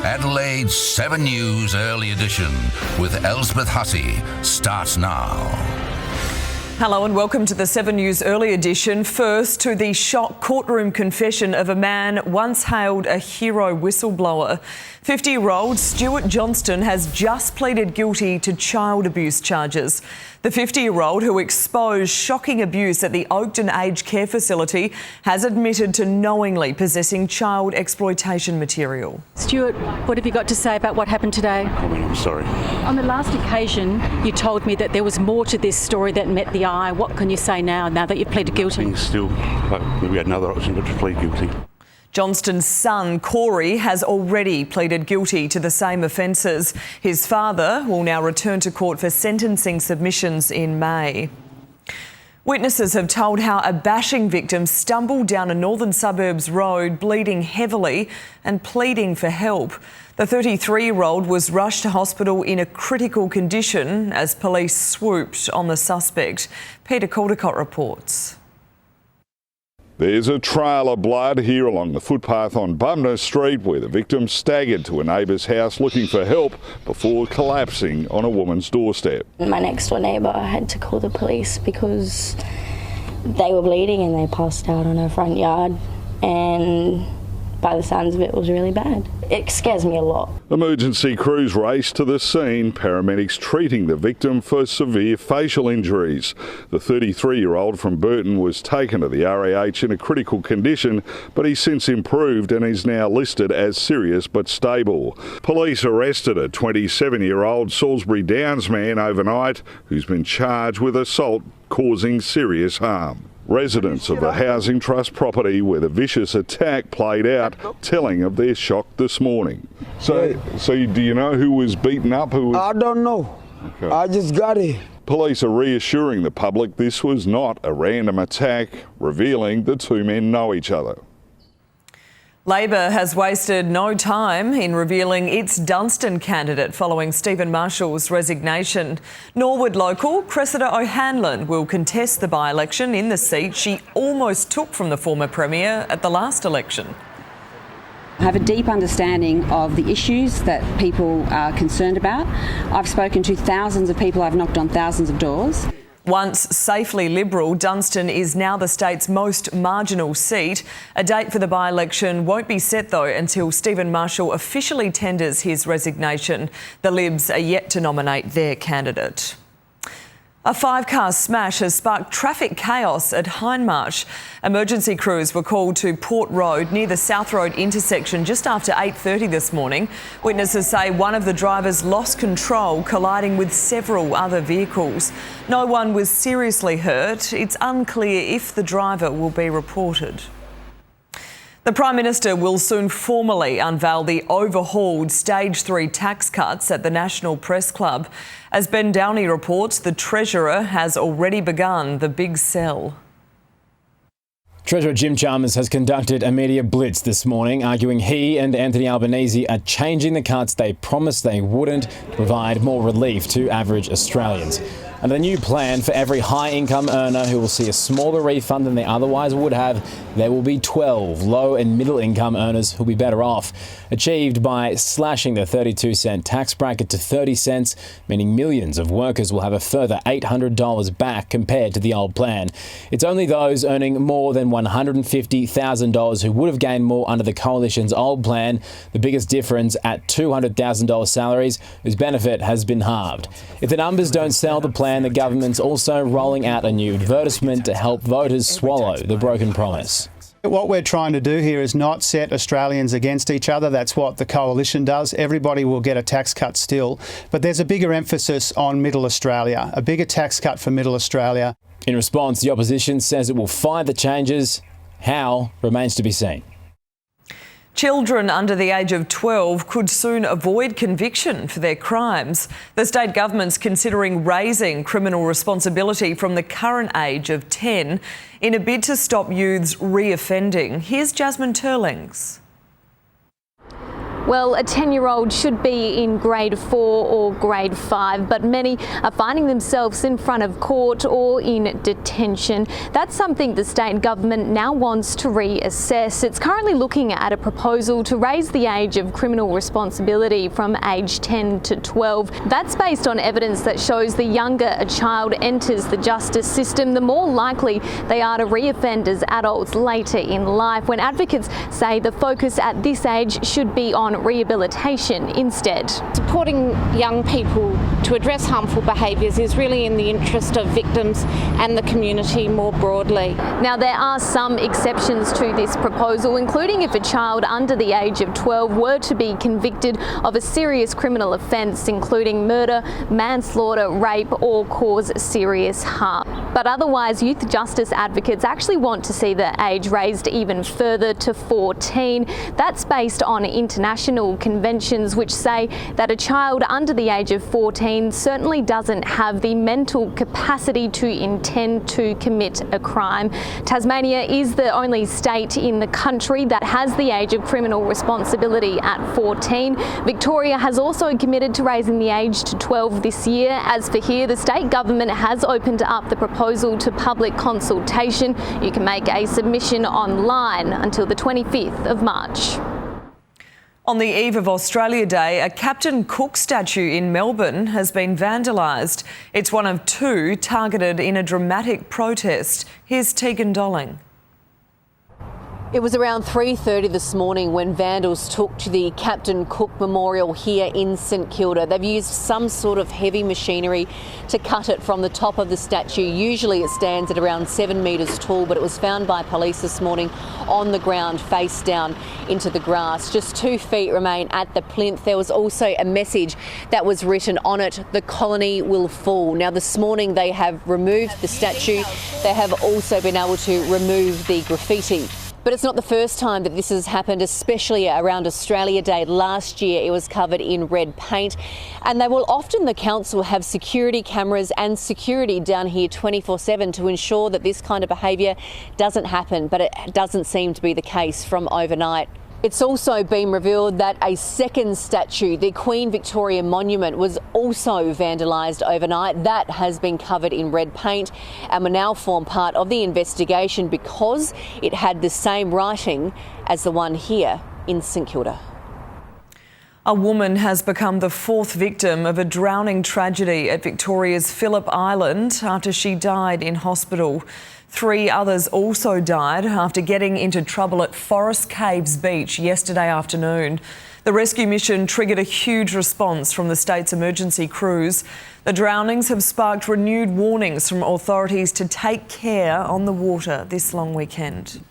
Adelaide's 7 News Early Edition with Elspeth Hussey starts now. Hello and welcome to the 7 News Early Edition. First, to the shock courtroom confession of a man once hailed a hero whistleblower. 50-year-old Stuart Johnston has just pleaded guilty to child abuse charges. The 50-year-old, who exposed shocking abuse at the Oakden Aged Care Facility, has admitted to knowingly possessing child exploitation material. Stuart, what have you got to say about what happened today? I'm sorry. On the last occasion, you told me that there was more to this story that met the eye. What can you say now that you've pleaded guilty? I think still, we had another option but to plead guilty. Johnston's son, Corey, has already pleaded guilty to the same offences. His father will now return to court for sentencing submissions in May. Witnesses have told how a bashing victim stumbled down a northern suburbs road, bleeding heavily and pleading for help. The 33-year-old was rushed to hospital in a critical condition as police swooped on the suspect. Peter Caldecott reports. There's a trail of blood here along the footpath on Bumner Street where the victim staggered to a neighbour's house looking for help before collapsing on a woman's doorstep. My next door neighbour had to call the police because they were bleeding and they passed out on her front yard, and by the sounds of it, it was really bad. It scares me a lot. Emergency crews raced to the scene, paramedics treating the victim for severe facial injuries. The 33-year-old from Burton was taken to the RAH in a critical condition, but he's since improved and is now listed as serious but stable. Police arrested a 27-year-old Salisbury Downs man overnight who's been charged with assault causing serious harm. Residents of the Housing Trust property where the vicious attack played out telling of their shock this morning. So do you know who was beaten up? I don't know. Okay. I just got here. Police are reassuring the public this was not a random attack, revealing the two men know each other. Labor has wasted no time in revealing its Dunstan candidate following Stephen Marshall's resignation. Norwood local Cressida O'Hanlon will contest the by-election in the seat she almost took from the former Premier at the last election. I have a deep understanding of the issues that people are concerned about. I've spoken to thousands of people, I've knocked on thousands of doors. Once safely Liberal, Dunstan is now the state's most marginal seat. A date for the by-election won't be set, though, until Stephen Marshall officially tenders his resignation. The Libs are yet to nominate their candidate. A 5-car smash has sparked traffic chaos at Hindmarsh. Emergency crews were called to Port Road near the South Road intersection just after 8:30 this morning. Witnesses say one of the drivers lost control, colliding with several other vehicles. No one was seriously hurt. It's unclear if the driver will be reported. The Prime Minister will soon formally unveil the overhauled Stage 3 tax cuts at the National Press Club. As Ben Downey reports, the Treasurer has already begun the big sell. Treasurer Jim Chalmers has conducted a media blitz this morning, arguing he and Anthony Albanese are changing the cuts they promised they wouldn't to provide more relief to average Australians. And the new plan, for every high-income earner who will see a smaller refund than they otherwise would have, there will be 12 low and middle-income earners who'll be better off, achieved by slashing the 32-cent tax bracket to 30 cents, meaning millions of workers will have a further $800 back compared to the old plan. It's only those earning more than $150,000 who would have gained more under the Coalition's old plan, the biggest difference at $200,000 salaries, whose benefit has been halved. If the numbers don't sell the plan, the government's also rolling out a new advertisement to help voters swallow the broken promise. What we're trying to do here is not set Australians against each other. That's what the Coalition does. Everybody will get a tax cut still. But there's a bigger emphasis on Middle Australia, a bigger tax cut for Middle Australia. In response, the opposition says it will fight the changes. How remains to be seen. Children under the age of 12 could soon avoid conviction for their crimes. The state government's considering raising criminal responsibility from the current age of 10 in a bid to stop youths reoffending. Here's Jasmine Turlings. Well, a 10-year-old should be in grade 4 or grade 5, but many are finding themselves in front of court or in detention. That's something the state government now wants to reassess. It's currently looking at a proposal to raise the age of criminal responsibility from age 10 to 12. That's based on evidence that shows the younger a child enters the justice system, the more likely they are to reoffend as adults later in life, when advocates say the focus at this age should be on rehabilitation instead. Supporting young people to address harmful behaviours is really in the interest of victims and the community more broadly. Now, there are some exceptions to this proposal, including if a child under the age of 12 were to be convicted of a serious criminal offence, including murder, manslaughter, rape or cause serious harm. But otherwise, youth justice advocates actually want to see the age raised even further to 14. That's based on international conventions which say that a child under the age of 14 certainly doesn't have the mental capacity to intend to commit a crime. Tasmania is the only state in the country that has the age of criminal responsibility at 14. Victoria has also committed to raising the age to 12 this year. As for here, the state government has opened up the proposal to public consultation. You can make a submission online until the 25th of March. On the eve of Australia Day, a Captain Cook statue in Melbourne has been vandalised. It's one of two targeted in a dramatic protest. Here's Tegan Dolling. It was around 3:30 this morning when vandals took to the Captain Cook Memorial here in St Kilda. They've used some sort of heavy machinery to cut it from the top of the statue. Usually it stands at around 7 metres tall, but it was found by police this morning on the ground, face down into the grass. Just 2 feet remain at the plinth. There was also a message that was written on it: "The colony will fall." Now, this morning they have removed the statue. They have also been able to remove the graffiti. But it's not the first time that this has happened, especially around Australia Day. Last year it was covered in red paint, and they will often, the council, have security cameras and security down here 24/7 to ensure that this kind of behaviour doesn't happen, but it doesn't seem to be the case from overnight. It's also been revealed that a second statue, the Queen Victoria Monument, was also vandalised overnight. That has been covered in red paint and will now form part of the investigation because it had the same writing as the one here in St Kilda. A woman has become the 4th victim of a drowning tragedy at Victoria's Phillip Island after she died in hospital. 3 others also died after getting into trouble at Forest Caves Beach yesterday afternoon. The rescue mission triggered a huge response from the state's emergency crews. The drownings have sparked renewed warnings from authorities to take care on the water this long weekend.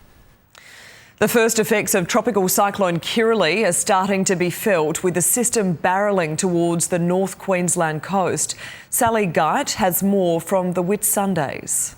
The first effects of Tropical Cyclone Kirrily are starting to be felt, with the system barrelling towards the North Queensland coast. Sally Geit has more from the Whitsundays.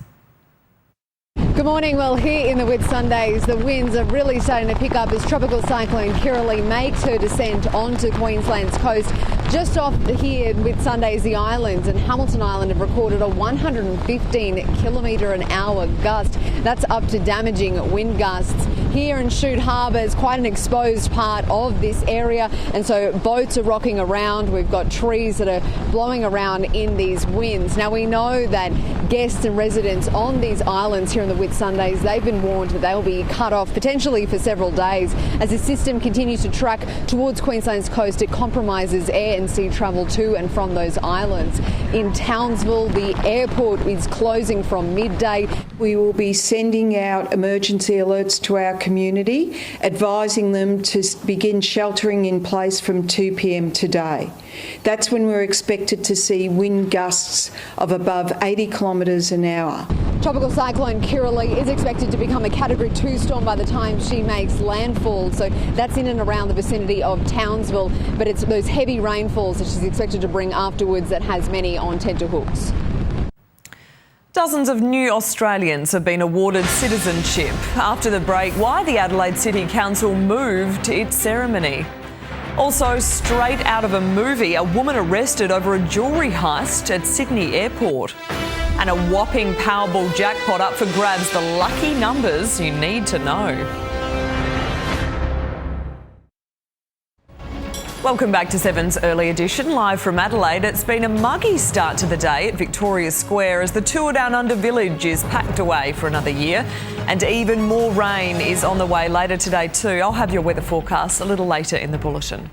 Good morning. Well, here in the Whitsundays, the winds are really starting to pick up as Tropical Cyclone Kirrily makes her descent onto Queensland's coast. Just off here in Whitsundays, the islands and Hamilton Island have recorded a 115-kilometre-an-hour gust. That's up to damaging wind gusts. Here in Shute Harbour is quite an exposed part of this area, and so boats are rocking around. We've got trees that are blowing around in these winds. Now, we know that guests and residents on these islands here in the Whitsundays, they've been warned that they will be cut off potentially for several days. As the system continues to track towards Queensland's coast, it compromises air and sea travel to and from those islands. In Townsville, the airport is closing from midday. We will be sending out emergency alerts to our community, advising them to begin sheltering in place from 2 p.m. today. That's when we're expected to see wind gusts of above 80 kilometres an hour. Tropical Cyclone Kirrily is expected to become a Category 2 storm by the time she makes landfall, so that's in and around the vicinity of Townsville, but it's those heavy rainfalls that she's expected to bring afterwards that has many on tenterhooks. Dozens of new Australians have been awarded citizenship. After the break, why the Adelaide City Council moved its ceremony. Also, straight out of a movie, a woman arrested over a jewellery heist at Sydney Airport. And a whopping Powerball jackpot up for grabs, the lucky numbers you need to know. Welcome back to 7's Early Edition, live from Adelaide. It's been a muggy start to the day at Victoria Square as the Tour Down Under village is packed away for another year. And even more rain is on the way later today too. I'll have your weather forecast a little later in the bulletin.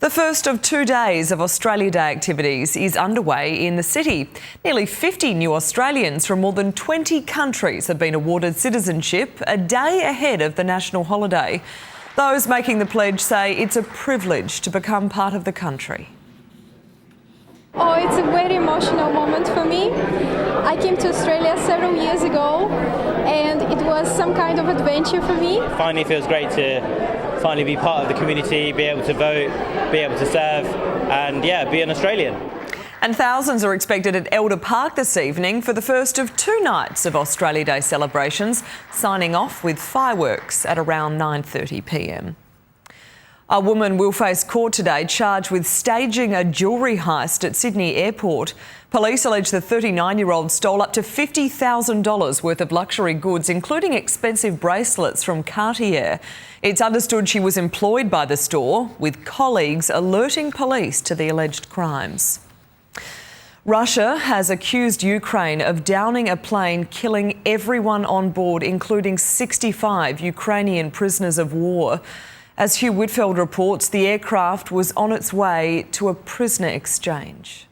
The first of 2 days of Australia Day activities is underway in the city. Nearly 50 new Australians from more than 20 countries have been awarded citizenship a day ahead of the national holiday. Those making the pledge say it's a privilege to become part of the country. Oh, it's a very emotional moment for me. I came to Australia several years ago and it was some kind of adventure for me. Finally feels great to finally be part of the community, be able to vote, be able to serve and be an Australian. And thousands are expected at Elder Park this evening for the first of 2 nights of Australia Day celebrations, signing off with fireworks at around 9:30 p.m. A woman will face court today charged with staging a jewellery heist at Sydney Airport. Police allege the 39-year-old stole up to $50,000 worth of luxury goods, including expensive bracelets from Cartier. It's understood she was employed by the store, with colleagues alerting police to the alleged crimes. Russia has accused Ukraine of downing a plane, killing everyone on board, including 65 Ukrainian prisoners of war. As Hugh Whitfield reports, the aircraft was on its way to a prisoner exchange.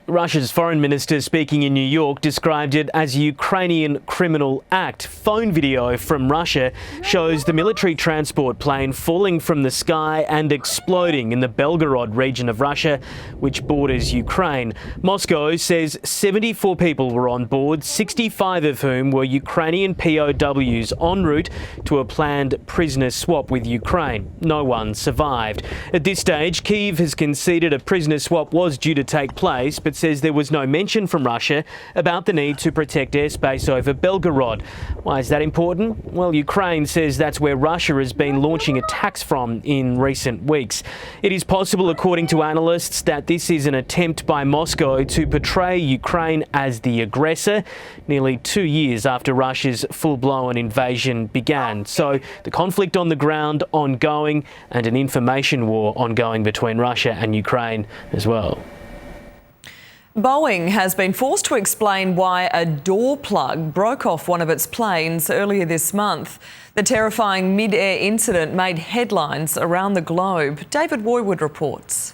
Russia's foreign minister speaking in New York described it as a Ukrainian criminal act. Phone video from Russia shows the military transport plane falling from the sky and exploding in the Belgorod region of Russia, which borders Ukraine. Moscow says 74 people were on board, 65 of whom were Ukrainian POWs en route to a planned prisoner swap with Ukraine. No one survived. At this stage, Kyiv has conceded a prisoner swap was due to take place, but says there was no mention from Russia about the need to protect airspace over Belgorod. Why is that important? Well, Ukraine says that's where Russia has been launching attacks from in recent weeks. It is possible, according to analysts, that this is an attempt by Moscow to portray Ukraine as the aggressor, nearly 2 years after Russia's full-blown invasion began. So the conflict on the ground ongoing and an information war ongoing between Russia and Ukraine as well. Boeing has been forced to explain why a door plug broke off one of its planes earlier this month. The terrifying mid-air incident made headlines around the globe. David Woywood reports.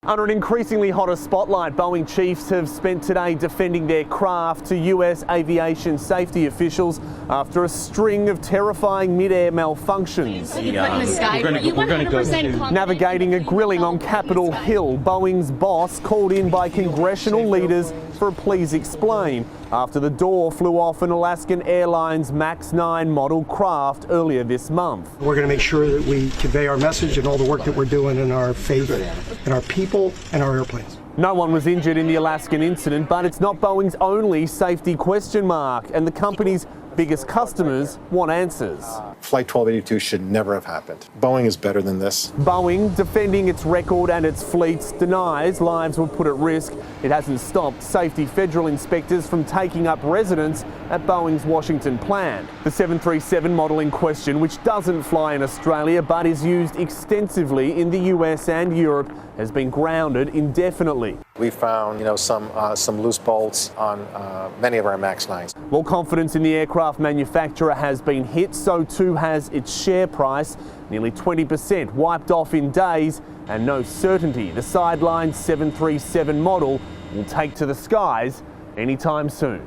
Under an increasingly hotter spotlight, Boeing chiefs have spent today defending their craft to US aviation safety officials after a string of terrifying mid-air malfunctions. Navigating a grilling on Capitol Hill, Boeing's boss called in by congressional leaders for a please explain after the door flew off an Alaskan Airlines MAX 9 model craft earlier this month. We're going to make sure that we convey our message and all the work that we're doing in our faith and our people and our airplanes. No one was injured in the Alaskan incident, but it's not Boeing's only safety question mark, and the company's biggest customers want answers. Flight 1282 should never have happened. Boeing is better than this. Boeing, defending its record and its fleets, denies lives were put at risk. It hasn't stopped safety federal inspectors from taking up residence at Boeing's Washington plant. The 737 model in question, which doesn't fly in Australia but is used extensively in the US and Europe, has been grounded indefinitely. We found, some loose bolts on many of our MAX 9s. While confidence in the aircraft manufacturer has been hit, so too has its share price. Nearly 20% wiped off in days, and no certainty the sidelined 737 model will take to the skies anytime soon.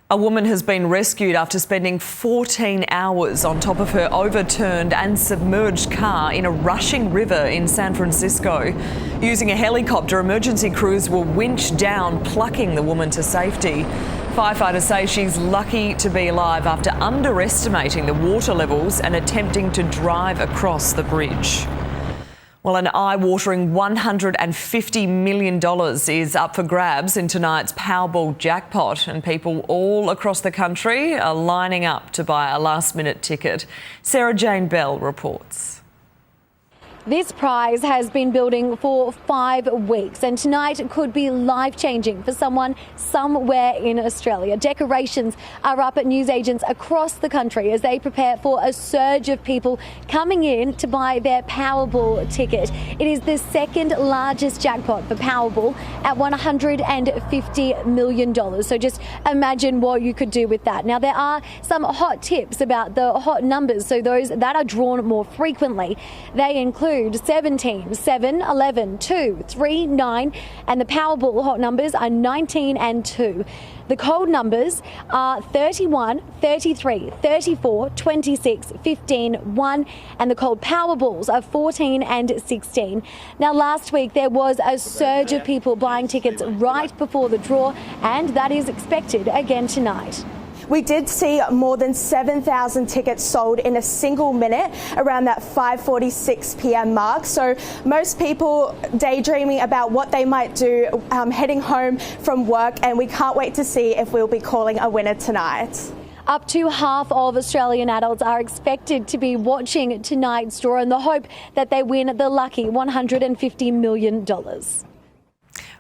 A woman has been rescued after spending 14 hours on top of her overturned and submerged car in a rushing river in San Francisco. Using a helicopter, emergency crews were winched down, plucking the woman to safety. Firefighters say she's lucky to be alive after underestimating the water levels and attempting to drive across the bridge. Well, an eye-watering $150 million is up for grabs in tonight's Powerball jackpot, and people all across the country are lining up to buy a last-minute ticket. Sarah Jane Bell reports. This prize has been building for 5 weeks, and tonight could be life-changing for someone somewhere in Australia. Decorations are up at newsagents across the country as they prepare for a surge of people coming in to buy their Powerball ticket. It is the second largest jackpot for Powerball at $150 million. So just imagine what you could do with that. Now, there are some hot tips about the hot numbers, so those that are drawn more frequently. They include 17, 7, 11, 2, 3, 9, and the Powerball hot numbers are 19 and 2. The cold numbers are 31, 33, 34, 26, 15, 1, and the cold Powerballs are 14 and 16. Now, last week there was a surge of people buying tickets right before the draw, and that is expected again tonight. We did see more than 7,000 tickets sold in a single minute around that 5:46 p.m. mark. So most people daydreaming about what they might do heading home from work, and we can't wait to see if we'll be calling a winner tonight. Up to half of Australian adults are expected to be watching tonight's draw in the hope that they win the lucky $150 million.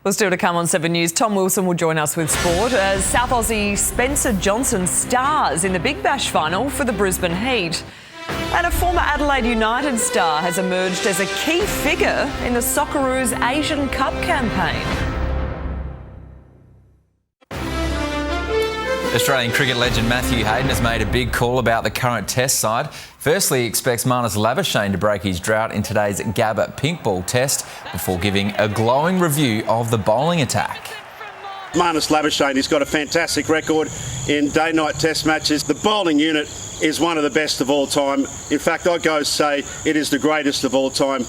Well, still to come on 7 News, Tom Wilson will join us with sport as South Aussie Spencer Johnson stars in the Big Bash final for the Brisbane Heat. And a former Adelaide United star has emerged as a key figure in the Socceroos Asian Cup campaign. Australian cricket legend Matthew Hayden has made a big call about the current Test side. Firstly, he expects Marnus Labuschagne to break his drought in today's Gabba pink ball test before giving a glowing review of the bowling attack. Marnus Labuschagne has got a fantastic record in day-night test matches. The bowling unit is one of the best of all time. In fact, I'd go say it is the greatest of all time.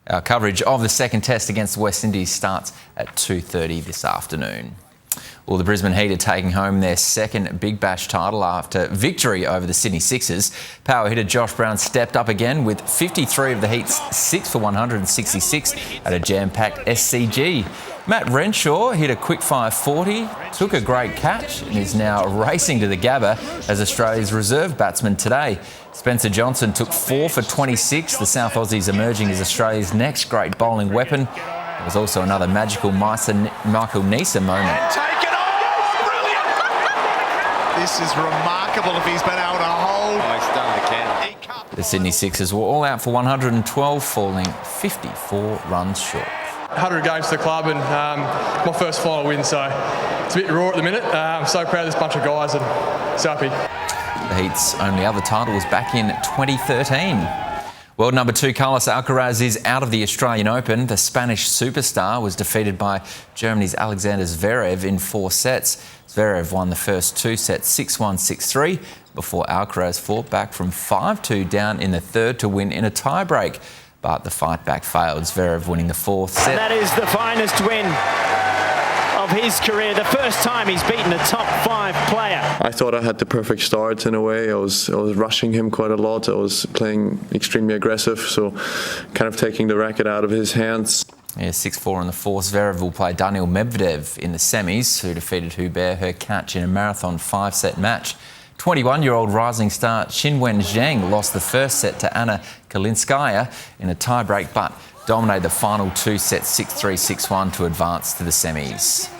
Our coverage of the second test against the West Indies starts at 2:30 this afternoon. Well, the Brisbane Heat are taking home their second Big Bash title after victory over the Sydney Sixers. Power hitter Josh Brown stepped up again with 53 of the Heat's 6 for 166 at a jam-packed SCG. Matt Renshaw hit a quick-fire 40, took a great catch and is now racing to the Gabba as Australia's reserve batsman today. Spencer Johnson took 4 for 26, the South Aussies emerging as Australia's next great bowling weapon. There was also another magical Michael Neser moment. This is remarkable if he's been able to hold. Oh, he's done it again. The Sydney Sixers were all out for 112, falling 54 runs short. 100 games to the club and my first final win, so it's a bit raw at the minute. I'm so proud of this bunch of guys and so happy. The Heat's only other title was back in 2013. World number 2 Carlos Alcaraz is out of the Australian Open. The Spanish superstar was defeated by Germany's Alexander Zverev in 4 sets. Zverev won the first 2 sets 6-1, 6-3 before Alcaraz fought back from 5-2 down in the third to win in a tie-break. But the fight back failed, Zverev winning the 4th set. And that is the finest win of his career, the first time he's beaten a top 5 player. I thought I had the perfect start in a way. I was rushing him quite a lot. I was playing extremely aggressive, so kind of taking the racket out of his hands. Yeah, 6-4 in the 4th. Zverev will play Daniil Medvedev in the semis, who defeated Hubert Hurkacz in a marathon 5-set match. 21-year-old rising star Qinwen Zheng lost the first set to Anna Kalinskaya in a tie-break, but dominated the final 2 sets 6-3, 6-1 to advance to the semis.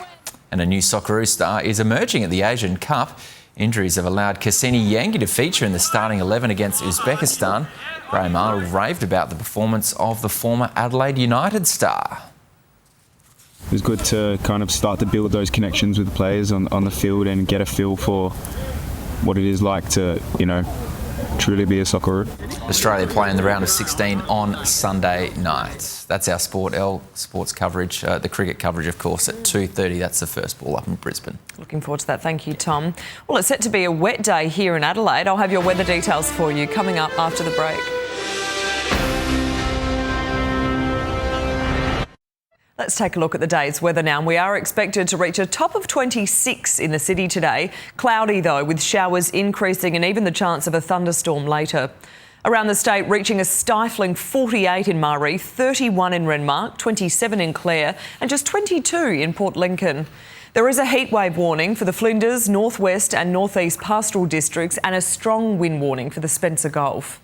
And a new Socceroos star is emerging at the Asian Cup. Injuries have allowed Cassini Yangi to feature in the starting 11 against Uzbekistan. Graham Arnold raved about the performance of the former Adelaide United star. It was good to kind of start to build those connections with the players on the field and get a feel for what it is like to, truly be a Socceroo. Australia play in the round of 16 on Sunday night. That's our sports coverage, the cricket coverage, of course, at 2:30. That's the first ball up in Brisbane. Looking forward to that. Thank you, Tom. Well, it's set to be a wet day here in Adelaide. I'll have your weather details for you coming up after the break. Let's take a look at the day's weather now. We are expected to reach a top of 26 in the city today. Cloudy, though, with showers increasing and even the chance of a thunderstorm later. Around the state, reaching a stifling 48 in Maree, 31 in Renmark, 27 in Clare and just 22 in Port Lincoln. There is a heatwave warning for the Flinders, Northwest and Northeast pastoral districts and a strong wind warning for the Spencer Gulf.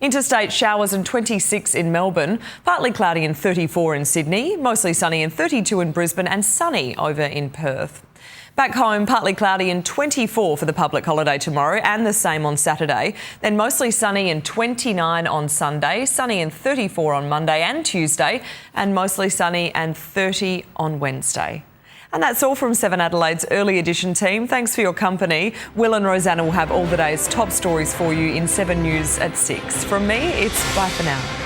Interstate showers and 26 in Melbourne, partly cloudy and 34 in Sydney, mostly sunny and 32 in Brisbane and sunny over in Perth. Back home, partly cloudy and 24 for the public holiday tomorrow and the same on Saturday. Then mostly sunny and 29 on Sunday, sunny and 34 on Monday and Tuesday, and mostly sunny and 30 on Wednesday. And that's all from 7 Adelaide's early edition team. Thanks for your company. Will and Rosanna will have all the day's top stories for you in 7 News at 6. From me, it's bye for now.